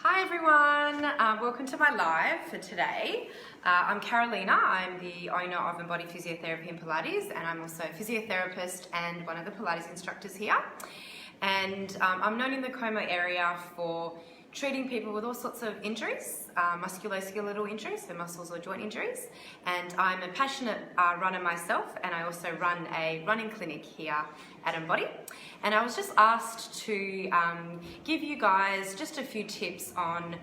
Hi everyone, welcome to my live for today. I'm Carolina, I'm the owner of Embodied Physiotherapy and Pilates, and I'm also a physiotherapist and one of the Pilates instructors here. And I'm known in the Como area for treating people with all sorts of injuries, musculoskeletal injuries, so muscles or joint injuries. And I'm a passionate runner myself, and I also run a running clinic here at Embody. And I was just asked to give you guys just a few tips on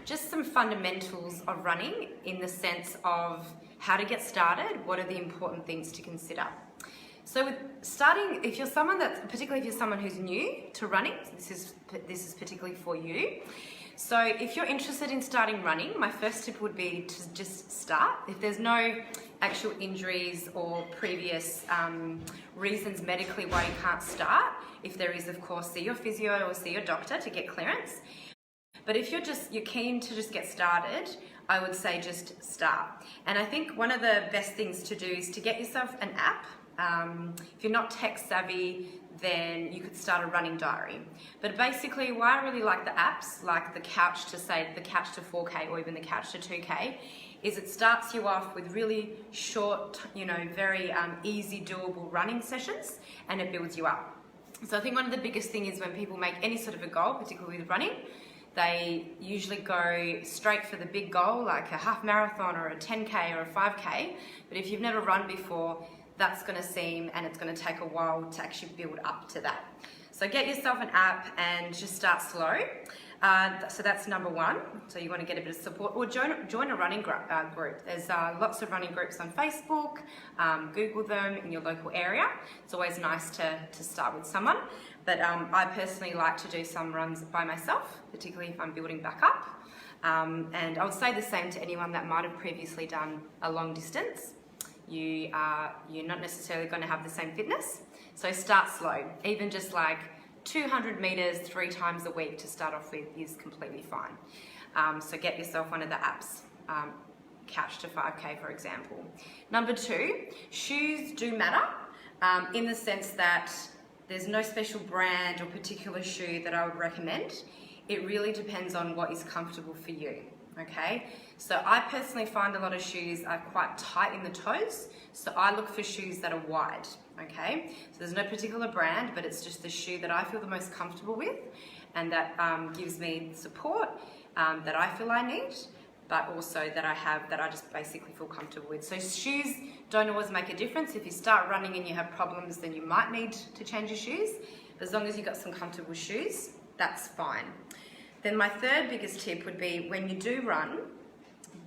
just some fundamentals of running in the sense of how to get started, what are the important things to consider. So with starting, if you're someone that's, particularly if you're someone who's new to running, this is particularly for you. So if you're interested in starting running, my first tip would be to just start. If there's no actual injuries or previous reasons medically why you can't start, if there is, of course, see your physio or see your doctor to get clearance. But if you're keen to just get started, I would say just start. And I think one of the best things to do is to get yourself an app. If you're not tech savvy, then you could start a running diary. But basically, why I really like the apps, like the Couch to 4K or even the Couch to 2K, is it starts you off with really short, very easy, doable running sessions, and it builds you up. So I think one of the biggest things is when people make any sort of a goal, particularly with running, they usually go straight for the big goal, like a half marathon or a 10K or a 5K. But if you've never run before, that's going to seem, and it's going to take a while to actually build up to that. So get yourself an app and just start slow. So that's number one. So you want to get a bit of support, or join a running group. There's lots of running groups on Facebook. Google them in your local area. It's always nice to start with someone. But I personally like to do some runs by myself, particularly if I'm building back up. And I would say the same to anyone that might have previously done a long distance. You're not necessarily going to have the same fitness. So start slow. Even just like 200 meters 3 times a week to start off with is completely fine. So get yourself one of the apps, Couch to 5K for example. Number 2, shoes do matter in the sense that there's no special brand or particular shoe that I would recommend. It really depends on what is comfortable for you. Okay, so I personally find a lot of shoes are quite tight in the toes, so I look for shoes that are wide. Okay, so there's no particular brand, but it's just the shoe that I feel the most comfortable with, and that gives me support that I feel I need, but also that I just basically feel comfortable with. So shoes don't always make a difference. If you start running and you have problems, then you might need to change your shoes. But as long as you've got some comfortable shoes, that's fine. Then my third biggest tip would be when you do run,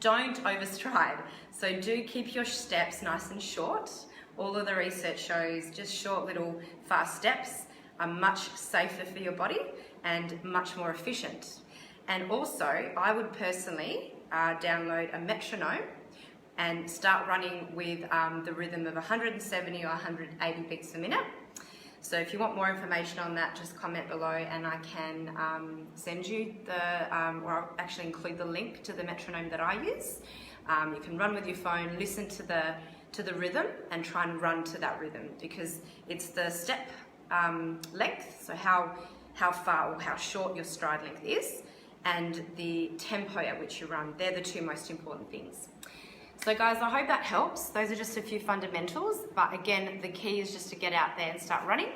don't overstride. So do keep your steps nice and short. All of the research shows just short little fast steps are much safer for your body and much more efficient. And also, I would personally download a metronome and start running with the rhythm of 170 or 180 beats a minute. So if you want more information on that, just comment below and I can send you or I'll actually include the link to the metronome that I use. You can run with your phone, listen to the rhythm and try and run to that rhythm, because it's the step length, so how far or how short your stride length is, and the tempo at which you run. They're the 2 most important things. So guys, I hope that helps. Those are just a few fundamentals, but again, the key is just to get out there and start running.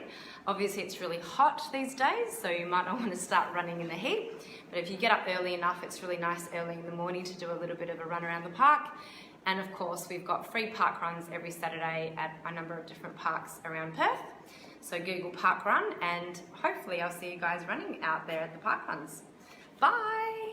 Obviously it's really hot these days, so you might not want to start running in the heat, but if you get up early enough, it's really nice early in the morning to do a little bit of a run around the park. And of course, we've got free park runs every Saturday at a number of different parks around Perth. So Google Park Run, and hopefully I'll see you guys running out there at the park runs. Bye!